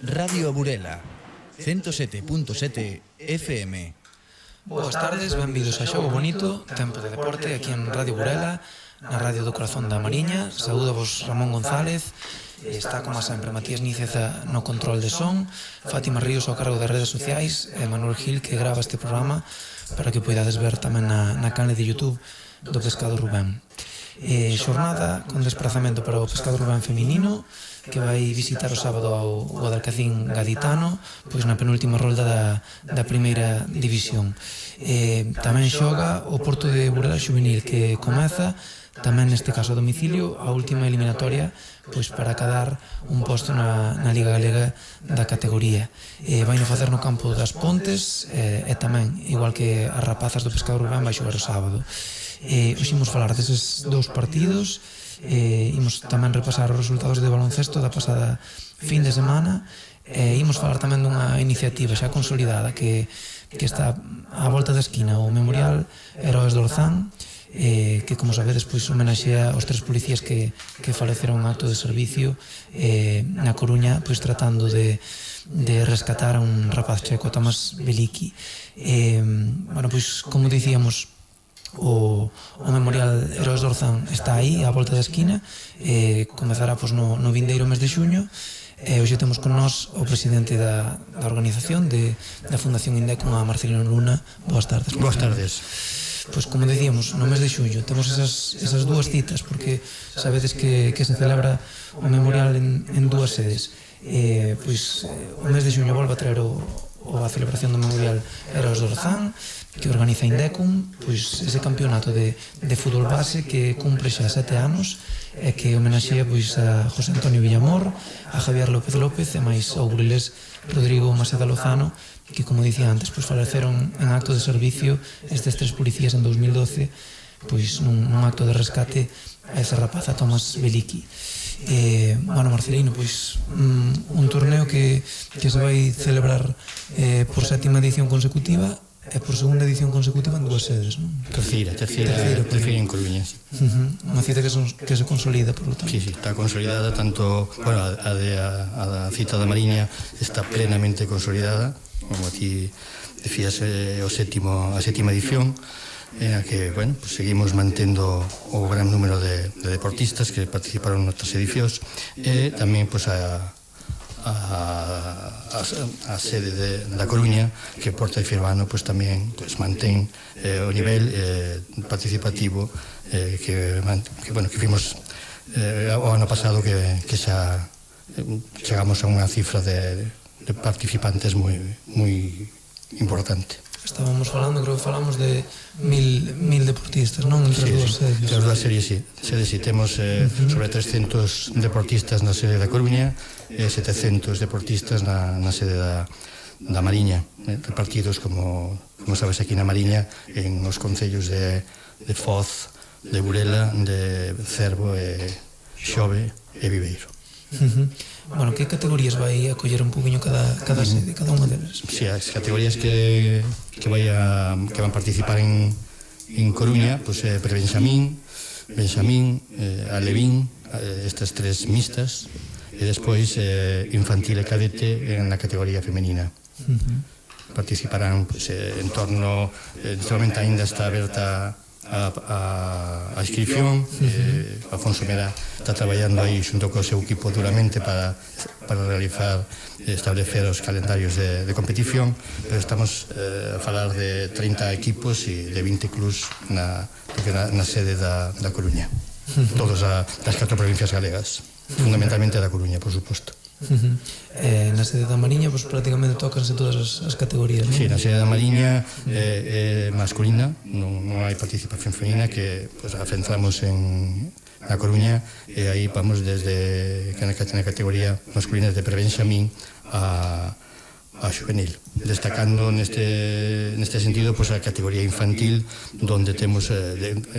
Radio Burela, 107.7 FM. Boas tardes, benvidos a Xogo Bonito, tempo de deporte aquí en Radio Burela, na Radio do Corazón da Mariña. Saúdavos Ramón González, está como sempre Matías Níceza no control de son, Fátima Ríos ao cargo das redes sociais e Manuel Gil que grava este programa para que poidades ver tamén na canle de YouTube do Pescado Rubén. Xornada con desplazamento para o Pescado Rubén feminino que vai visitar o sábado ao Guadalcacín gaditano, pois na penúltima rolda da primeira división. Tamén xoga o Porto de Burela Xuvenil que comeza tamén neste caso a domicilio a última eliminatoria pois para acadar un posto na Liga Galega da categoría. Vai no facer no campo das Pontes e tamén, igual que as rapazas do Pescado Rubén, vai xogar o sábado. Hoxe imos falar deses dous partidos, imos tamén repasar os resultados de baloncesto da pasada fin de semana e imos falar tamén dunha iniciativa xa consolidada que está á volta da esquina, o Memorial Heróes do Orzán, que como sabedes pois homenaxea os tres policías que faleceron en acto de servicio na Coruña, pois tratando de rescatar a un rapaz checo, Tomás Veliki. Bueno, pois como dicíamos, o Memorial Heróes do Orzán está aí, á volta da esquina, comezará pois, no vindeiro mes de xuño. Hoxe temos con nós o presidente da organización da Fundación Indecum, a Marcelino Luna. Boas tardes. Boas tardes. Pois como dicíamos, no mes de xuño temos esas dúas citas, porque sabedes que se celebra o Memorial en dúas sedes. Pois o mes de xuño volve a traer a celebración do Memorial Heróes do Orzán, que organiza Indecum, pois ese campeonato de fútbol base que cumpre xa 7 anos e que homenaxea pois a José Antonio Villamor, a Javier López López e máis ao burilés Rodrigo Maceda Lozano, que como dicía antes, pois faleceron en acto de servicio estes tres policías en 2012, pois nun acto de rescate a esa rapaza Tomás Veliki. Bueno, Marcelino, pois un torneo que se vai celebrar por 7ª edición consecutiva e por 2ª edición consecutiva en dúas sedes, non? Terceira en Coruña. Unha cita que se consolida, por lo tanto. Sí, está consolidada, tanto, bueno, a cita da Mariña está plenamente consolidada, como aquí decías, a 7ª edición, en a que, bueno, pues seguimos mantendo o gran número de deportistas que participaron noutras edicións, e tamén, pues, a sede da Coruña, que Porta de Firmano pues tamén pues mantén o nivel participativo que vimos o ano pasado que xa chegamos a unha cifra de participantes moi importante. Estábamos falando, creo que falamos de 1000 deportistas, non? Entre as dúas sedes. Entre as dúas sedes, sí. Temos sobre 300 deportistas na sede da Coruña e 700 deportistas na sede da Mariña, repartidos, como sabes, aquí na Mariña, en os concellos de Foz, de Burela, de Cervo, Xove e Viveiro. Bueno, que categorías vai a coller un poquinho cada sede, cada unha delas? Si, as categorías que van participar en Coruña, pues Prebenxamín, Benxamín, Alevín, estas tres mixtas, e despois infantil e cadete na categoría femenina. Participarán pues, en torno, neste momento ainda está aberta a inscripción. Afonso Mera está traballando aí xunto co seu equipo duramente para realizar, establecer os calendarios de competición, pero estamos a falar de 30 equipos e de 20 clubs na sede da Coruña, todos das 4 provincias galegas, fundamentalmente da Coruña, por suposto. Na sede da Mariña pues, prácticamente tócanse todas as categorías, non? Sí, na sede da Mariña é masculina, non hai participación femenina, que pues, a centramos na Coruña, e aí vamos desde na categoría masculina de Prebenxamín a xuvenil, destacando neste sentido pues, a categoría infantil, donde temos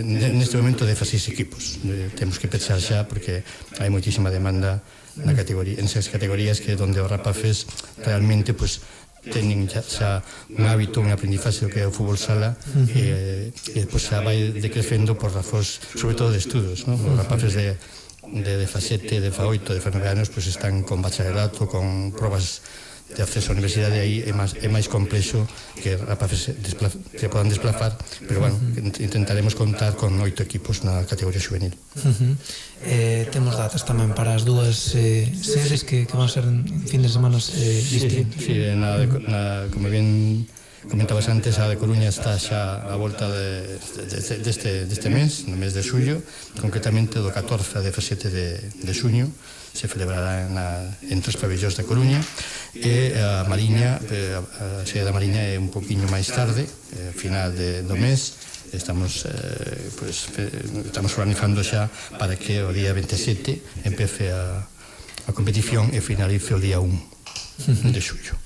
neste momento 16 equipos. Temos que pechar xa porque hai moitísima demanda en esas categorías, que donde os rapaces realmente pues teñen xa un hábito, un aprendizaxe do que é o fútbol sala, e pues xa vai decrecendo por razóns sobre todo de estudos, non? Os rapaces de DEFA 7, DEFA 8, DEFA 9 anos, pois están con bacharelato, con probas de acceso á universidade, aí é máis complexo que rapaces que podan desplazar, pero bueno, intentaremos contar con 8 equipos na categoría juvenil. Temos datas tamén para as dúas sedes que van a ser en fin de semana distintos. Sí, como ben comentabas antes, a de Coruña está xa a volta deste mes, no mes de xullo, concretamente do 14 a 17 de xuño, se celebrará entre os pabellóns da Coruña, e a Mariña, a sede da Mariña é un poquinho máis tarde, final do mes. Estamos organizando xa para que o día 27 empece a competición e finalice o día 1 de xullo.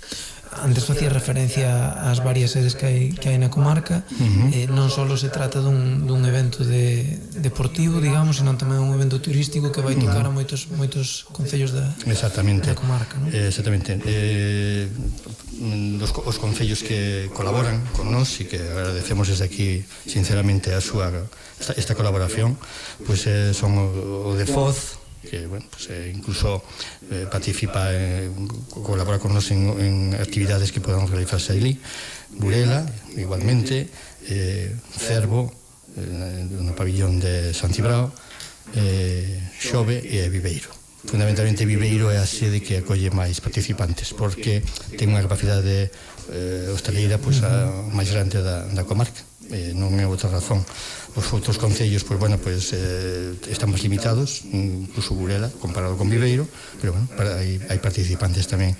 Antes facía referencia ás varias sedes que hai na comarca. Non só se trata dun evento deportivo, digamos, senón tamén un evento turístico que vai tocar a moitos concellos da comarca, non? Exactamente. Os concellos que colaboran con nós e que agradecemos desde aquí sinceramente esta colaboración, pois son o de Foz, que bueno, pues, incluso participa, colabora con nos en actividades que podamos realizarse allí. Burela, igualmente, Cervo, no pabillón de San Cibrao, Xove e Viveiro. Fundamentalmente Viveiro é a sede que acolle máis participantes, porque ten unha capacidade hosteleira máis grande da comarca. Non é outra razón. Os outros concellos, están máis limitados, incluso Burela, comparado con Viveiro, pero bueno, hai participantes tamén.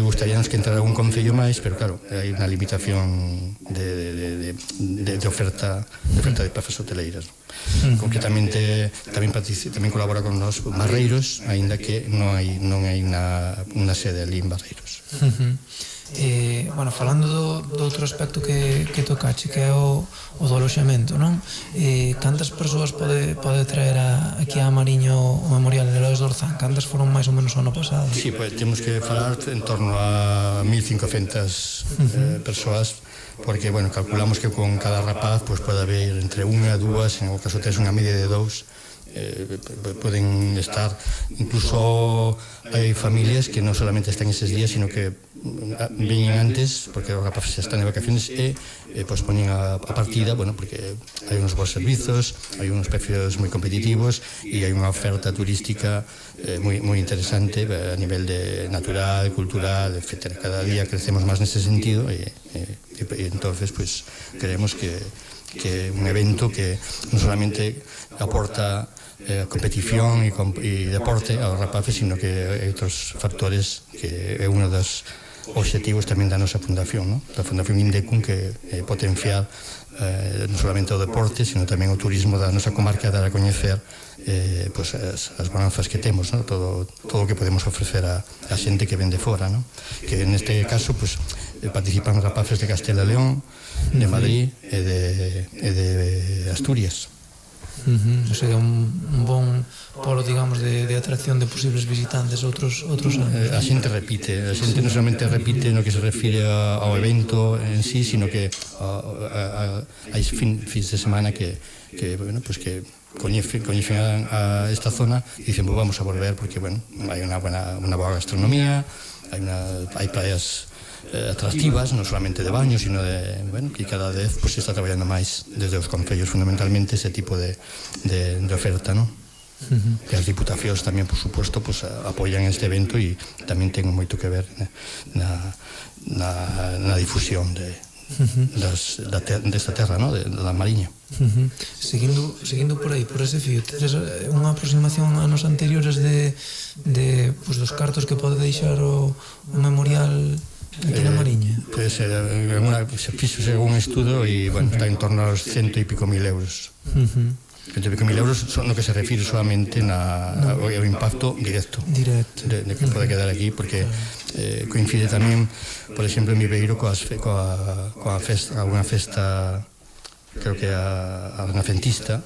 Gustaríanos que entrara un concello máis, pero claro, hai unha limitación de oferta de plazas hoteleiras. Concretamente, tamén colabora con nós Barreiros, aínda que non hai unha sede ali en Barreiros. Bueno, falando do outro aspecto que tocache, que é o do aloxamento, non? Cantas persoas pode traer aquí a Mariña o Memorial de Heróis do Orzán? Cantas foron máis ou menos o ano pasado? Sí, temos que falar en torno a 1.500 persoas, porque, bueno, calculamos que con cada rapaz pode haber entre unha e dúas, en o caso tes unha media de 2, poden estar, incluso hai familias que non solamente están eses días, sino que veñen antes, porque os rapaces están de vacaciones e pospoñen a partida, bueno, porque hai uns bons servizos, hai uns precios moi competitivos e hai unha oferta turística moi interesante a nivel de natural, cultural, etc. Cada día crecemos máis nese sentido e entonces creemos que é un evento que non solamente aporta competición e deporte aos rapaces, sino que hai outros factores que é un dos obxectivos tamén da nosa fundación, ¿no? Da Fundación Indecum, que potenciar non solamente o deporte, sino tamén o turismo da nosa comarca, dar a coñecer as bonanzas que temos, ¿no? Todo o que podemos ofrecer a xente que ven de fora, ¿no? Que neste caso participan rapaces de Castela e León, de Madrid e de Asturias. O sea, un bon polo, digamos, de atracción de posibles visitantes outros anos. A xente repite, non solamente repite no que se refire ao evento en sí, sino que hai fins de semana que coñecen a esta zona e dicen, vamos a volver porque, bueno, hai unha boa gastronomía, hai praias atractivas, non solamente de baño, sino que cada vez se está traballando máis desde os concellos, fundamentalmente, ese tipo de oferta, non? Que as diputacións tamén, por suposto, apoian este evento e tamén ten moito que ver na difusión desta terra, da Mariña. Seguindo por aí, por ese fío, tedes unha aproximación a anos anteriores dos cartos que pode deixar o memorial aquí na Mariña? Se fixo un estudo e, bueno, está en torno aos 100 e pico mil euros. 100 e pico mil euros son no que se refire solamente ao impacto directo de que pode quedar aquí, porque coincide tamén, por exemplo, en Viveiro coa festa, unha festa, creo que a renacentista,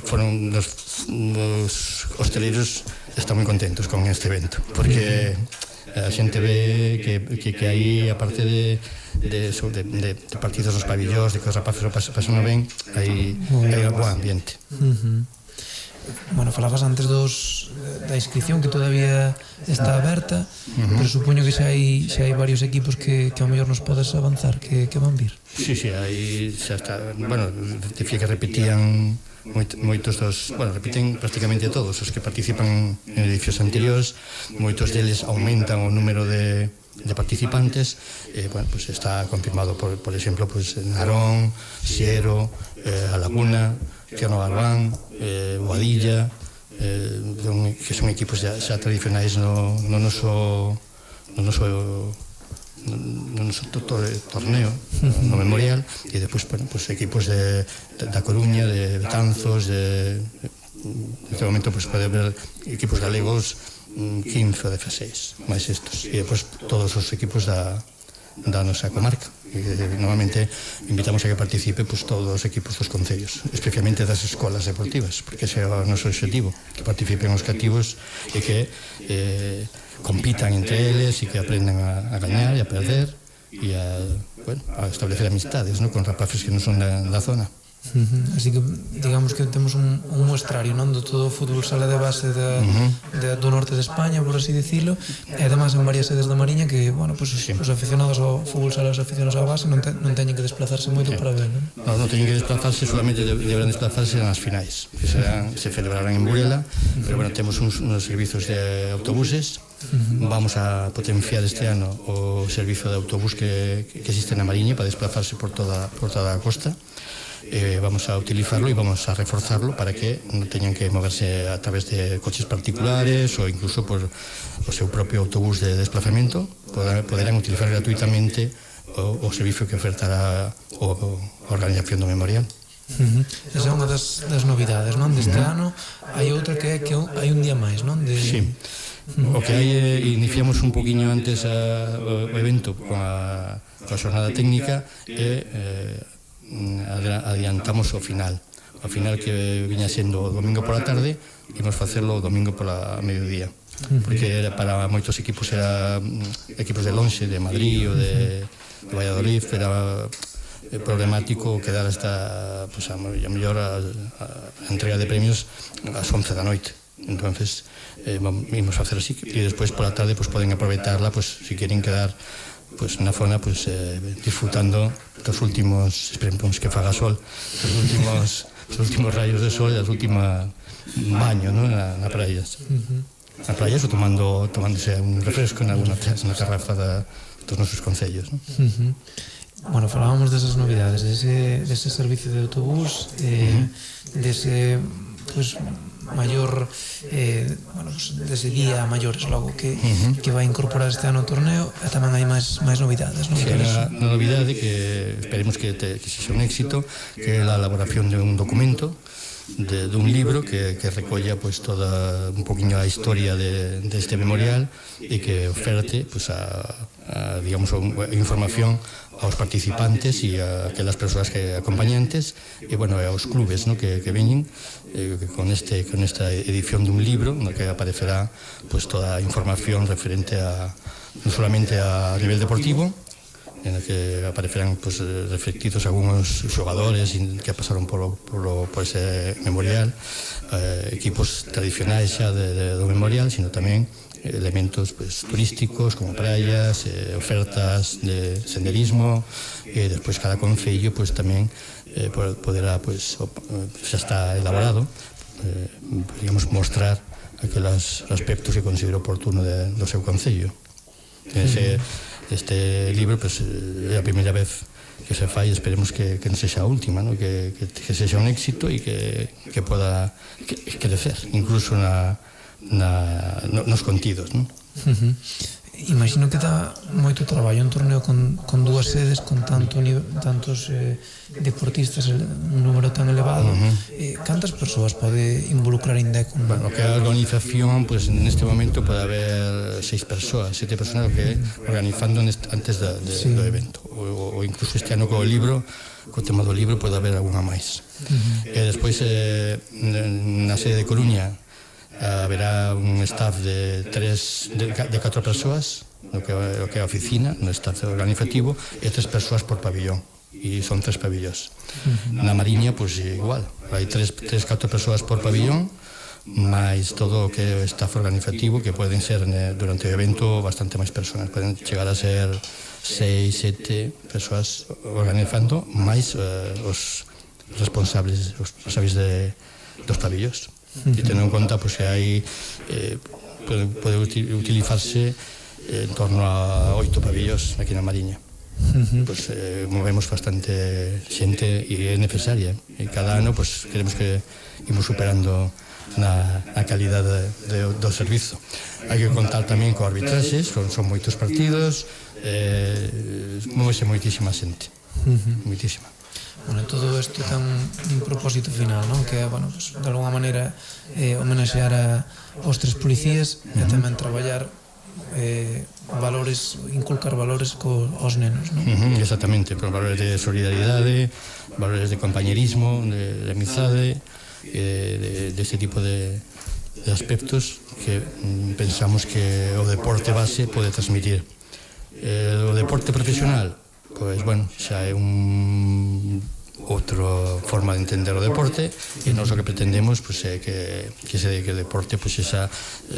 foron os hosteleiros están moi contentos con este evento, porque a xente ve que aí, aparte de partidos nos pabillóns, de que os rapaces o pasan ben, hai un bo ambiente. bueno, falabas antes da inscripción que todavía está aberta, pero supoño que xa hai varios equipos que ao mellor nos podes avanzar que van vir. Sí, aí xa está, bueno, decía que repetían moitos repiten prácticamente todos os que participan en edicións anteriores, moitos deles aumentan o número de participantes, pues está confirmado por exemplo, pues Narón, Siero, A Laguna, Tierno Barbán, Boadilla, que son equipos xa tradicionais no noso torneo, no Memorial, e depois, pues equipos da Coruña, de Betanzos, neste momento pues pode haber equipos galegos 15 ou 16, máis estos, e depois todos os equipos da nosa comarca. Normalmente invitamos a que participe pues todos os equipos dos concellos, especialmente das escolas deportivas, porque ese é o noso objetivo, que participen os cativos e que compitan entre eles e que aprendan a gañar e a perder e a establecer amistades, ¿no?, con rapaces que non son da zona. Así que digamos que temos un muestrario, non, de todo o fútbol sala de base do norte de España, por así dicilo, e además en varias sedes da Mariña que, bueno, pues os aficionados ao fútbol sala, os aficionados á base non teñen que desplazarse moito para ver, non? Non teñen que desplazarse, solamente deberán desplazarse nas finais, que se celebrarán en Burela, pero bueno, temos uns servizos de autobuses. Vamos a potenciar este ano o servizo de autobús que existe na Mariña para desplazarse por toda a costa. Vamos a utilizarlo y vamos a reforzarlo para que non teñan que moverse a través de coches particulares ou incluso por o seu propio autobús de desplazamiento. Poderán utilizar gratuitamente o servicio que ofertará a organización do Memorial. Esa é unha das novidades, non, deste ano. Hai outra que hai un día máis, non? Sí. O que hai, iniciamos un poquinho antes o evento coa xornada técnica e adiantamos o final que viña sendo o domingo pola tarde, imos facelo o domingo pola mediodía, porque para moitos equipos era equipos de lonxe, de Madrid ou de Valladolid, era problemático quedar hasta, pues, a mellor a entrega de premios ás 11 da noite. Entonces imos facer así, e despois pola tarde pues poden aproveitarla, pues si queren quedar pues na zona, pues disfrutando dos últimos, esperemos que faga sol, os últimos rayos de sol e os últimos baño, ¿no?, na praia. Na praia ou tomándose un refresco na terraza dos nosos concellos, ¿no? Bueno, falábamos desas novidades, dese servicio de autobús, dese, pues, maior, bueno, pues, dese día maiores logo que vai incorporar este ano o torneo, e tamén hai máis novidades, non? Sí, a novidade que esperemos que sexa un éxito, que é a elaboración de un documento, de un libro que recolla pues toda un poquinho a historia deste memorial e que oferte pues digamos a información aos participantes e a aquelas persoas que acompañantes e bueno, aos clubes, ¿no?, que veñen con esta edición dun libro no que aparecerá pues toda a información referente a non solamente a nivel deportivo, en el que aparecerán pues reflectidos algúns xogadores que pasaron por ese memorial, equipos tradicionais xa do memorial, sino tamén elementos pues turísticos como praias, ofertas de senderismo, e despois cada concello pues tamén poderá, pues xa está elaborado, digamos, mostrar aqueles aspectos que considero oportuno do seu concello. Este libro pues é a primeira vez que se fai, esperemos que non sexa a última, ¿no?, que sexa un éxito e que poda crecer incluso nos contidos, ¿no? Imagino que dá moito traballo un torneo con dúas sedes, con tantos deportistas, un número tan elevado. Cantas persoas pode involucrar Indecon? Bueno, que a organización, pues neste momento pode haber 7 persoas que organizando antes do evento, ou incluso este ano co libro, co tema do libro pode haber alguna máis. E despois na sede de Coruña haberá un staff de 4 persoas, o que é a oficina, no staff organizativo, e 3 persoas por pabillón, e son 3 pabillóns. Na Mariña, pues igual, hai 3-4 persoas por pabillón, máis todo o que é o staff organizativo, que poden ser durante o evento bastante máis persoas, poden chegar a ser 6, 7 persoas organizando, máis os responsables dos pabellos. E tendo en conta que hai pode utilizarse en torno a 8 pabellos aquí na Mariña. Movemos bastante xente e é necesaria, e cada ano queremos que imos superando na calidade do servizo. Hai que contar tamén co arbitraxes, son moitos partidos, móvese moitísima xente, moitísima. Bueno, todo isto ten un propósito final, non? Que é, bueno, pues, de alguna maneira homenaxear aos 3 policías e tamén traballar valores, inculcar valores aos nenos, non? Exactamente, valores de solidaridade, valores de compañerismo, de amizade, deste tipo de aspectos que pensamos que o deporte base pode transmitir. O deporte profesional, pois, bueno, xa é outra forma de entender o deporte, e nós o que pretendemos é que o deporte sexa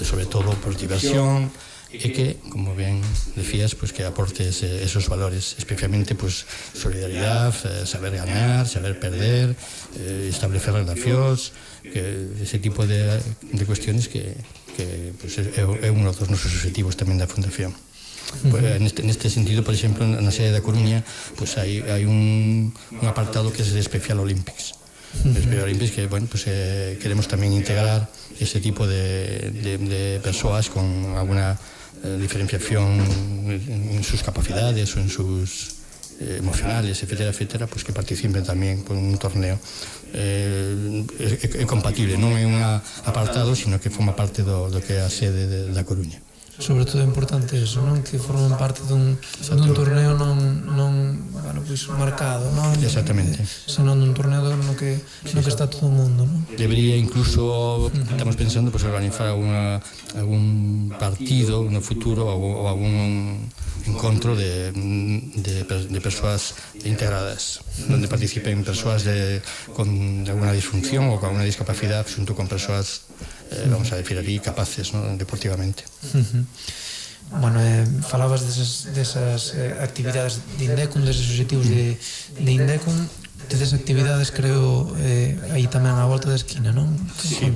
sobre todo por diversión, e que, como ben decías, que aporte esos valores, especialmente solidaridade, saber ganar, saber perder, establecer relacións, ese tipo de cuestiones que é un dos nosos objetivos tamén da Fundación. Neste sentido, por exemplo, na sede da Coruña hai un apartado que é de Special Olympics. Special Olympics, que queremos tamén integrar ese tipo de persoas con alguna diferenciación en sus capacidades ou en sus emocionales, etcétera, que participen tamén por un torneo. É compatible, non é un apartado, sino que forma parte do que é a sede da Coruña. Sobre todo é importante eso, non? Que formen parte dun torneo non marcado, non? Exactamente. Senón dun torneo no que está todo o mundo, non? Debería incluso, estamos pensando, organizar algún partido no futuro ou algún encontro de persoas integradas, donde participen persoas con alguna disfunción ou con alguna discapacidade xunto con persoas, vamos a decir aquí, capaces, ¿no?, deportivamente. Bueno, falabas desas actividades de Indecum, deses objetivos de Indecum, desas actividades, creo, aí tamén á volta da esquina, non? Sí,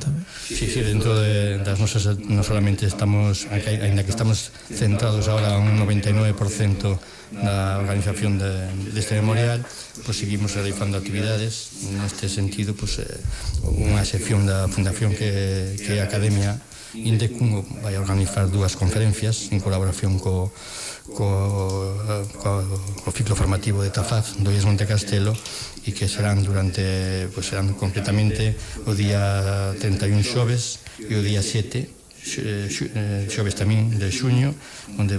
dentro das nosas, non solamente estamos, ainda que estamos centrados ahora un 99% na organización deste memorial, seguimos realizando actividades. Neste sentido, unha sección da Fundación que é a Academia Indecum vai a organizar 2 conferencias en colaboración co ciclo formativo de Tafaz do IES Monte Castelo, e que serán serán concretamente o día 31 xoves e o día 7 xoves tamén de xuño, onde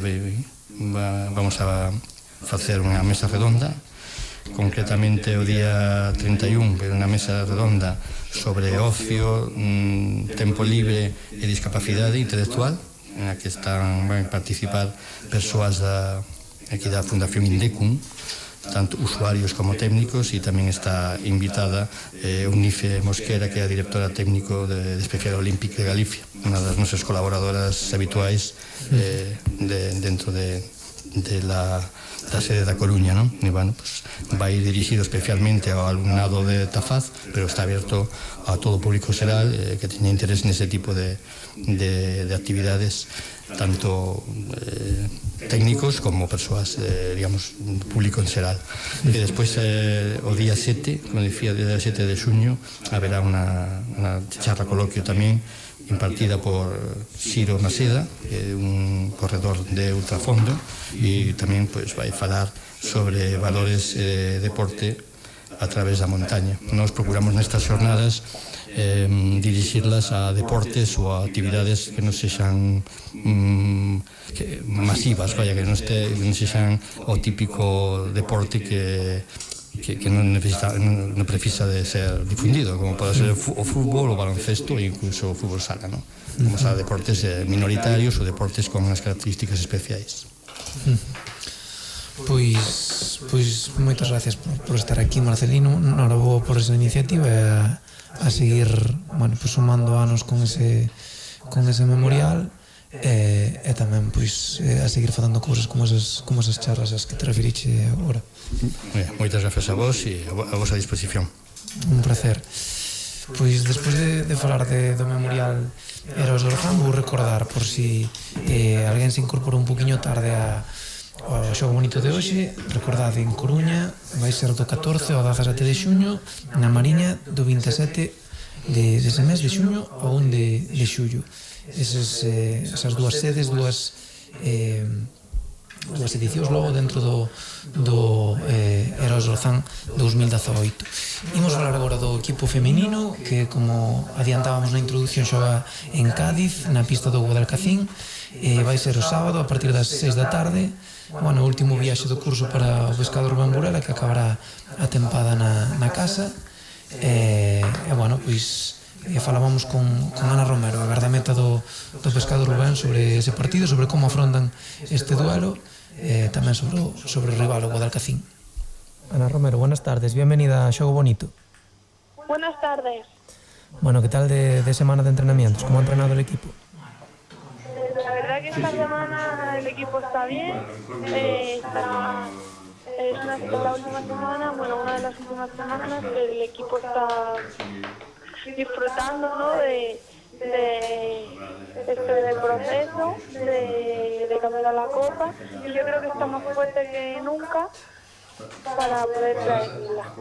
vamos a facer unha mesa redonda, concretamente o día 31, que é unha mesa redonda sobre ocio, tempo libre e discapacidade intelectual, en a que van a participar persoas aquí da Fundación Indecum, tanto usuarios como técnicos, e tamén está invitada Eunice Mosquera, que é a directora técnico de Special Olympic de Galicia, unha das nosas colaboradoras habituais dentro da sede da Coruña, non? E, bueno, vai dirixido especialmente ao alumnado de Tafaz, pero está aberto a todo o público xeral que teña interés nese tipo de actividades, tanto técnicos como persoas, digamos, público en xeral. E despois, o día 7, como dicía, o día 7 de xuño, haberá unha charla coloquio tamén impartida por Ciro Maceda, que é un corredor de ultrafondo, e tamén vai falar sobre valores de deporte a través da montaña. Nos procuramos nestas jornadas dirixirlas a deportes ou a actividades que non sexan masivas, que non sexan o típico deporte que non precisa de ser difundido, como pode ser o fútbol, o baloncesto e incluso o fútbol sala, non? Como a deportes minoritarios ou deportes con unhas características especiais. Pois moitas gracias por estar aquí, Marcelino. Noraboa por esa iniciativa e a seguir, bueno, pois sumando anos con ese memorial e tamén pois a seguir facendo cousas como esas charlas as que te referiche agora. Moitas gracias a vos e a vosa disposición. Un placer. Pois despois de falar do memorial Heróis de Orzán, vou recordar por si alguén se incorporou un poquinho tarde ao xogo bonito de hoxe. Recordade, en Coruña vai ser do 14 ao 17 de xuño, na Mariña do 27 dese mes de xuño ao 1 de xullo. Esas dúas sedes, dúas edicións logo dentro do Heróis de Orzán 2018. Imos falar agora do equipo feminino que, como adiantábamos na introducción, xoga en Cádiz na pista do Guadalcacín. Vai ser o sábado a partir das 6 da tarde. Bueno, o último viaxe do curso para o pescador Rubén Burela, que acabará a tempada na casa. Bueno, pois falábamos con Ana Romero, a gardameta do pescador Rubén, sobre ese partido, sobre como afrontan este duelo, tamén sobre o rival, o Guadalcacín. Ana Romero, buenas tardes, bienvenida a Xogo Bonito. Buenas tardes. Bueno, ¿qué tal de semana de entrenamientos? ¿Cómo ha entrenado el equipo? La verdad que esta semana el equipo está bien. Es la última semana, bueno, una de las últimas semanas que el equipo está disfrutando, ¿no?, del proceso de cambiar a la Copa, y yo creo que está más fuerte que nunca para poder traerla.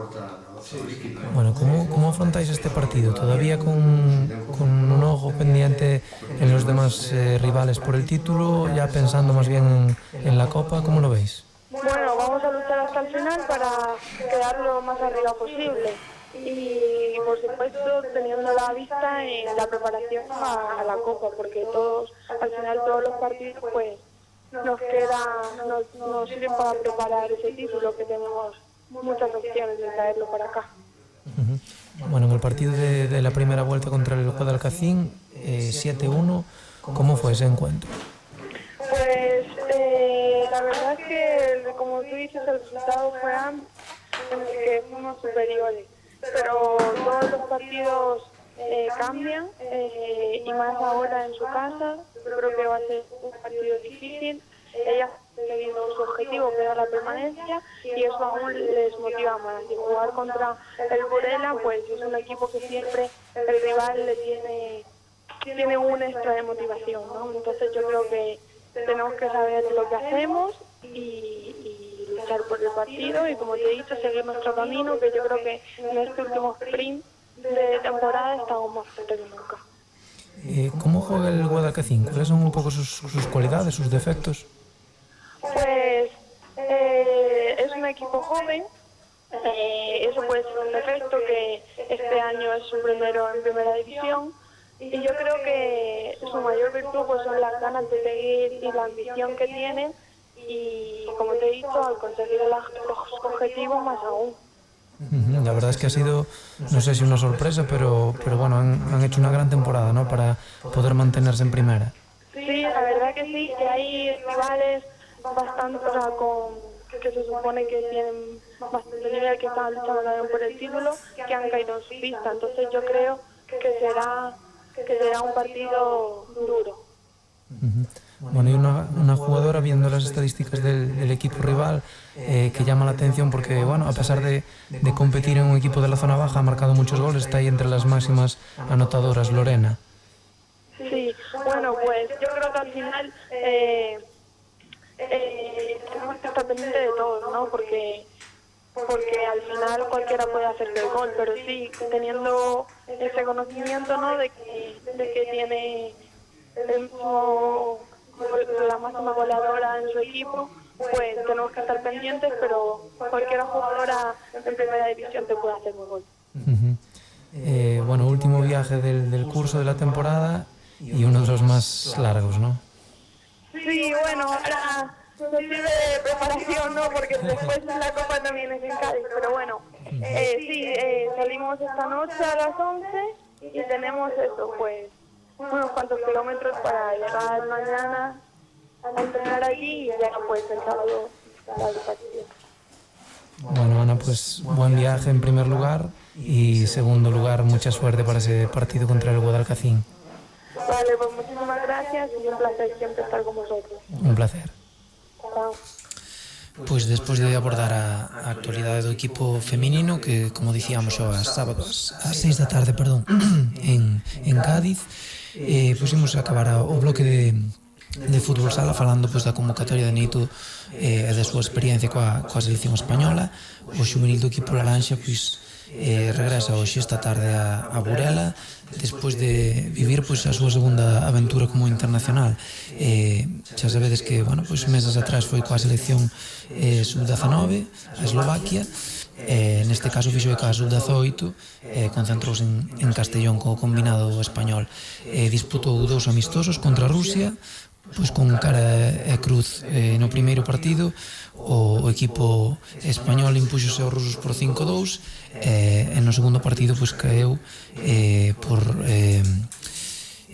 Bueno, ¿cómo afrontáis este partido? ¿Todavía con un ojo pendiente en los demás rivales por el título, ya pensando más bien en la Copa? ¿Cómo lo veis? Bueno, vamos a luchar hasta el final para quedar lo más arriba posible. Y por supuesto teniendo la vista en la preparación a la Copa, porque al final todos los partidos pues nos sirven para preparar ese título, que tenemos muchas opciones de traerlo para acá. Bueno, en el partido de la primera vuelta contra el Guadalcacín, 7-1, ¿cómo fue ese encuentro? Pues la verdad es que, como tú dices, el resultado fue amplio, en el que fuimos superiores. Pero todos los partidos cambian, y más ahora en su casa. Yo creo que va a ser un partido difícil. Ellas han tenido su objetivo, que era la permanencia, y eso aún les motiva más. Y jugar contra el Burela, pues es un equipo que siempre el rival le tiene un extra de motivación, ¿no? Entonces yo creo que tenemos que saber lo que hacemos y luchar por el partido, y como te he dicho, seguir nuestro camino, que yo creo que en este último sprint de temporada estamos más fuertes que nunca. ¿Cómo juega el Guadalcacín? ¿Cuáles son un poco sus cualidades, sus defectos? Pues es un equipo joven, eso puede ser un defecto, que este año es su primero en primera división, y yo creo que su mayor virtud pues son las ganas de seguir y la ambición que tienen, y como te he dicho, al conseguir los objetivos más aún. La verdad es que ha sido, no sé si una sorpresa, pero bueno, han hecho una gran temporada, ¿no?, para poder mantenerse en primera. Sí, la verdad que sí, que hay rivales bastante, que se supone que tienen bastante nivel, que están luchando también por el título, que han caído en su pista. Entonces yo creo que será un partido duro. Bueno, y una jugadora, viendo las estadísticas del equipo rival, que llama la atención porque, bueno, a pesar de competir en un equipo de la zona baja, ha marcado muchos goles, está ahí entre las máximas anotadoras, Lorena. Sí, bueno, pues yo creo que al final tenemos que estar pendientes de todo, ¿no? Porque al final cualquiera puede hacer el gol, pero sí, teniendo ese conocimiento, ¿no?, de que tiene la máxima goleadora en su equipo, pues tenemos que estar pendientes, pero cualquier jugadora en primera división te puede hacer un gol. Bueno, último viaje del curso de la temporada y uno de los más largos, ¿no? Sí, bueno, ahora nos sirve de preparación, ¿no?, porque después la Copa también es en Cádiz, pero bueno, salimos esta noche a las 11 y tenemos eso, pues unos cuantos kilómetros para llegar mañana a entrenar allí, y ya pues el sábado del partido. Bueno, Ana, pues buen viaje en primer lugar y segundo lugar, mucha suerte para ese partido contra el Guadalcacín. Vale, pues muchísimas gracias y un placer siempre estar con vosotros. Un placer. Chao. Pois despois de abordar a actualidade do equipo feminino que, como dicíamos, xoga sábados ás 6 da tarde, perdón, en Cádiz, pois imos acabar o bloque de fútbol sala falando pois da convocatoria de Neito e da súa experiencia coa selección española. O xuvenil do equipo laranxa pois regresa hoxe esta tarde a Burela despois de vivir pois a súa segunda aventura como internacional. Xa sabedes que, bueno, pois meses atrás foi coa selección sub-19 a Eslovaquia, neste caso fixo coa sub-18, concentrouse en Castellón co combinado español. Disputou 2 amistosos contra Rusia, pois con cara e cruz. No primeiro partido o equipo español impuxose aos rusos por 5-2 e no segundo partido pois caeu por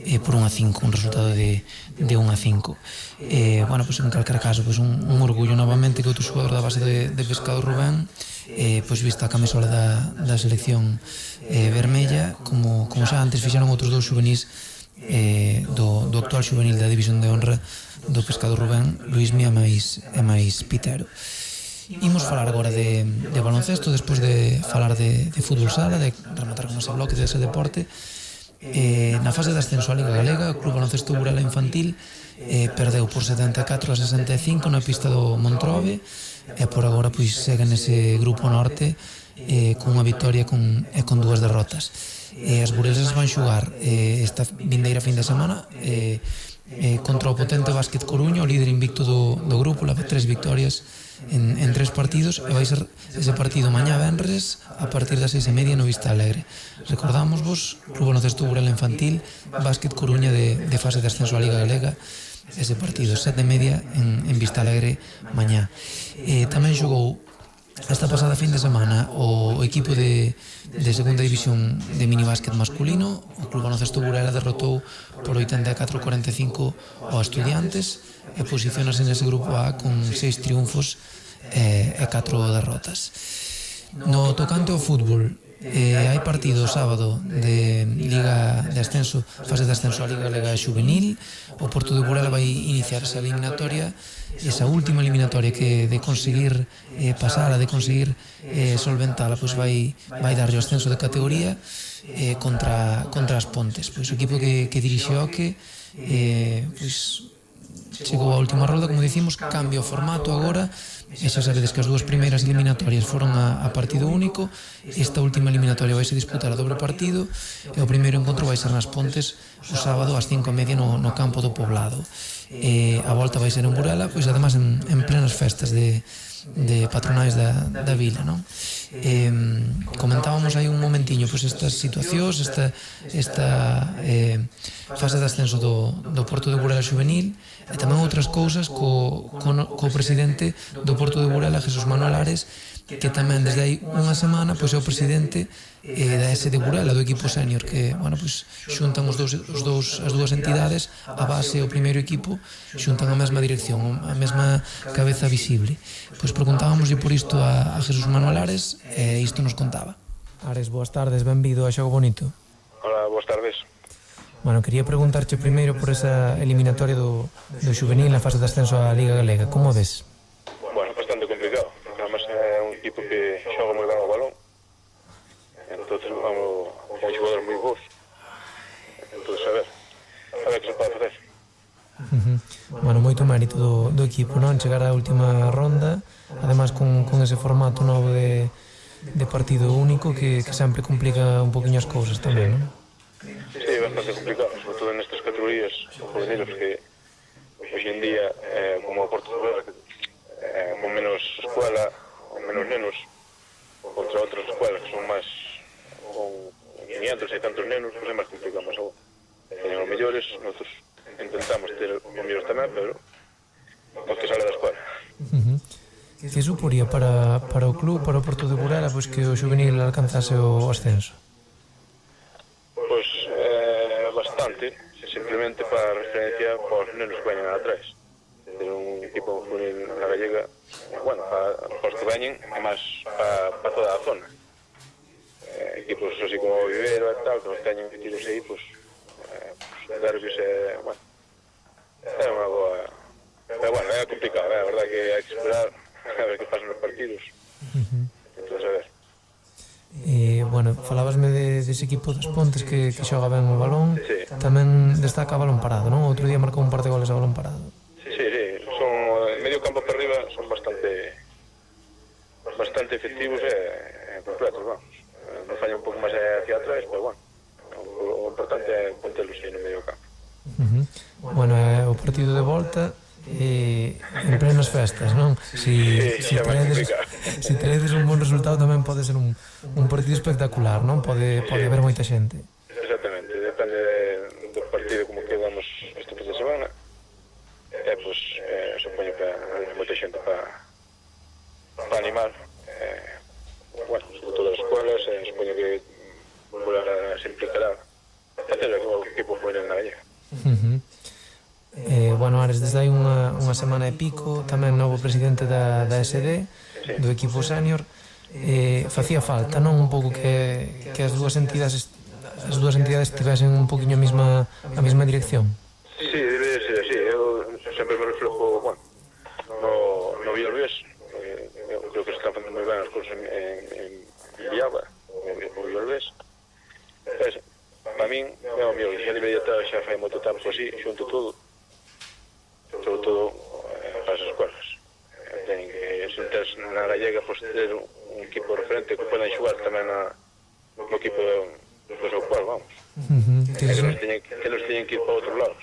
1-5, un resultado de 1-5. Bueno, pois en calquer caso, pois un orgullo novamente que outro xogador da base de Pescado Rubén pois vista a camisola da selección vermella, como xa antes fixeron outros 2 xuvenis do actual xuvenil da división de honra do Pescado Rubén, Luismi e máis Pitero. Imos falar agora de baloncesto, despois de falar de fútbol sala, de rematar con ese bloque dese deporte. Na fase de ascenso á Liga Galega, o Club Baloncesto Burela Infantil perdeu por 74-65 na pista do Montrove e por agora pois segue nese grupo norte con unha victoria e con 2 derrotas. As burelesas van xogar esta vindeira fin de semana contra o potente Básquet Coruña, o líder invicto do grupo, leva 3 victorias en 3 partidos, e vai ser ese partido mañá venres a partir das 6:30 no Vista Alegre. Recordámosvos, Club Baloncesto Burela Infantil, Básquet Coruña de fase de ascenso á Liga Galega, ese partido 7:30 en Vista Alegre mañá. Tamén xogou esta pasada fin de semana o equipo de segunda división de minibásquet masculino. O Club Baloncesto Burela derrotou por 84-45 ao Estudiantes e posicionase nese grupo A con 6 triunfos e 4 derrotas. No tocante ao fútbol, hai partido sábado de Liga de Ascenso, fase de ascenso á Liga Galega Xuvenil. O Porto de Burela vai iniciar esa eliminatoria, esa última eliminatoria que de conseguir pasala, de conseguir solventala, pois vai darlle o ascenso de categoría contra as Pontes. Pois o equipo que dirixe Oque pois chegou a última rolda, como dicimos, cambia o formato agora, e xa sabedes que as 2 primeiras eliminatorias foron a partido único. Esta última eliminatoria vai se disputar a dobre partido e o primeiro encontro vai ser nas Pontes o sábado ás 5:30 no campo do Poblado. A volta vai ser en Burela, pois además en plenas festas de patronais da vila, non? Comentábamos aí un momentiño pois estas situacións, esta fase de ascenso do Porto de Burela Xuvenil, e tamén outras cousas co presidente do Porto de Burela, Jesús Manuel Ares, que tamén desde aí unha semana pois é o presidente da S de Burela, do equipo senior, que, bueno, pois xuntan as dúas entidades, a base e o primeiro equipo, xuntan a mesma dirección, a mesma cabeza visible. Pois preguntábamos por isto a Jesús Manuel Ares, e isto nos contaba. Ares, boas tardes, benvido a Xogo Bonito. Hola, boas tardes. Bueno, quería preguntarche primeiro por esa eliminatoria do xuvenil na fase de ascenso á Liga Galega. Como ves? Bueno, bastante complicado. Además é un equipo que xoga moi ben o balón. Entonces, vamos, é un xogador moi bons. Entonces, a ver que se pode facer. Bueno, moito mérito do equipo, non? Chegar á última ronda, además con ese formato novo de partido único que sempre complica un poquinho as cousas tamén, non? Sí, bastante complicado, sobre todo nestas categorías juveniles que hoxe en día, como o Porto de Burela, con menos escuela, con menos nenos, contra outras escuelas que son máis con 500 e tantos nenos, pues é máis complicado, máis agora. Teñen os mellores, nosotros intentamos ter os mellores tamén, pero o que sale da escuela. Que suporía para o club, para o Porto de Burela, pois que o xuvenil alcanzase o ascenso? Pois bastante, simplemente para referencia para os nenos que veñan atrás. Ter un equipo equipo juvenil na Gallega, bueno, para os que veñen, e máis para toda a zona. Equipos así como o Vivero e tal, que nos teñen metidos aí, pues derbis, bueno, é unha boa... Pero bueno, é complicado, é verdad que hai que esperar a ver que pasan os partidos. Entón, a ver. Bueno, falabasme dese equipo das Pontes que xoga ben o balón. Sí. Tamén destaca a balón parado, non? Outro día marcou un par de goles a balón parado. Sí, son medio campo para arriba, son bastante efectivos e completos, vamos. Nos falla un pouco máis hacia atrás, pero bueno, o importante é contelos aí no medio campo. Bueno, o partido de volta en plenas festas, non? Si traedes un bon resultado tamén pode ser un partido espectacular, non? Pode haber moita xente. Exactamente, depende do partido como quedamos este fin de semana. Pois, supoño que hai moita xente para animar. Bueno, sobre todo as escolas, supoño que volver a se implicará até o equipo juvenil na Gallega. Bueno, Ares, desde hai unha semana e pico, tamén novo presidente da SD, do equipo senior. Facía falta, non? Un pouco que as dúas entidades tivesen un poquinho a mesma dirección. Sí, debe ser así. Eu sempre me reflejo, bueno, no Villalbés. Eu creo que se están facendo moi ben as cousas en Villaba, o Villalbés. Para min, o mío, xa debería estar xa fai moito tempo así, xunto todo, sobre todo para as escolas. Teñen que, se entes na Gallega, pois ter un equipo referente que poden xogar tamén no equipo do seu cual, vamos. Que nos teñen que ir para outros lados.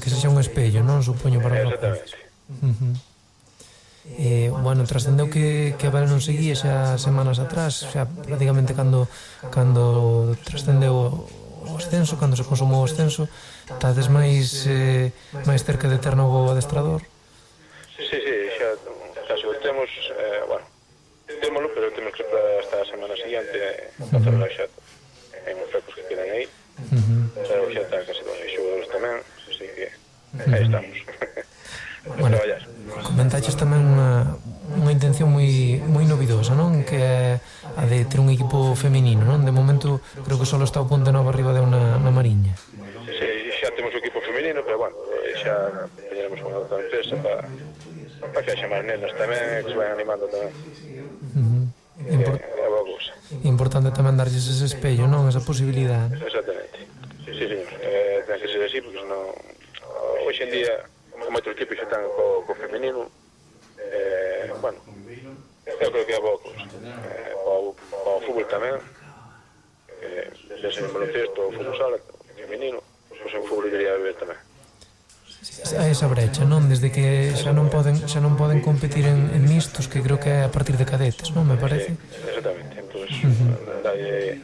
Que sexa un espello, non? Supoño para os locais. Bueno, trascendeu que a Vela non seguía xa semanas atrás, xa prácticamente cando trascendeu o ascenso, cando se consumou o ascenso, estades máis cerca de ter novo adestrador? Sí, xa o temos, bueno, témolo, pero temos que esperar hasta a semana seguinte para falar xa en os flecos que quedan aí. Pero xa está casi todos os xogadores tamén, así que aí estamos. Bueno, comentaches tamén unha intención moi novidosa, non? Que é a de ter un equipo feminino, non? De momento creo que só está o Ponte Nova arriba de na Mariña. Sí, xa temos o equipo feminino, pero bueno, xa teñeremos unha outra empresa para que haxa máis nenas tamén, que se vayan animando tamén. É boa cousa. Importante tamén darlles ese espello, non? Esa posibilidade. Exactamente. Sí, señor. Ten que ser así, porque senón hoxe en día moitos equipos xa están co femenino. Bueno, eu creo que é boa cousa. Para o fútbol tamén, desde o baloncesto, o fútbol sala, o femenino, pois o fútbol debería beber tamén. A esa brecha, non? Desde que xa non poden competir en mixtos, que creo que é a partir de cadetes, non? Me parece. Exactamente. Entón, dalle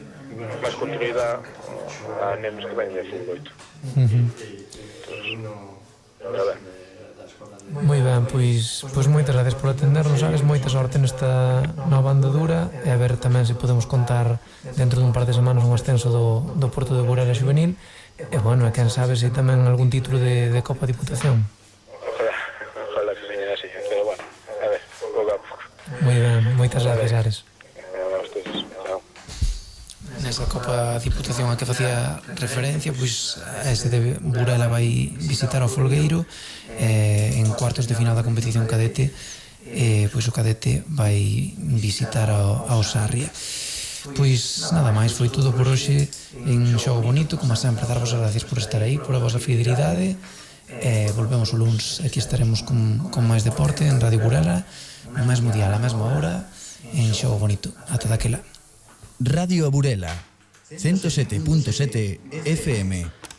máis continuidade a nenos que ven de fútbol 8. Entón, a ver. Moi ben, pois moitas gracias por atendernos, Ares, moita sorte nesta nova andadura e a ver tamén se podemos contar dentro dun par de semanas un ascenso do Porto de Burela Xuvenil e, bueno, quen sabe se tamén algún título de Copa Diputación. Ojalá que veña así, pero bueno, a ver, pouco a pouco. Moi ben, moitas gracias, Ares. A ustedes, chao. Nesa Copa Diputación a que facía referencia, pois a ese de Burela vai visitar ao Folgueiro en cuartos de final da competición cadete, pois o cadete vai visitar ao Sarria. Pois nada máis, foi todo por hoxe en Xogo Bonito. Como sempre, darvos as gracias por estar aí, por a vosa fidelidade. Volvemos o luns, aquí estaremos con máis deporte en Radio Burela, no mesmo día, a mesma hora, en Xogo Bonito. Ata daquela. Radio Burela, 107.7 FM.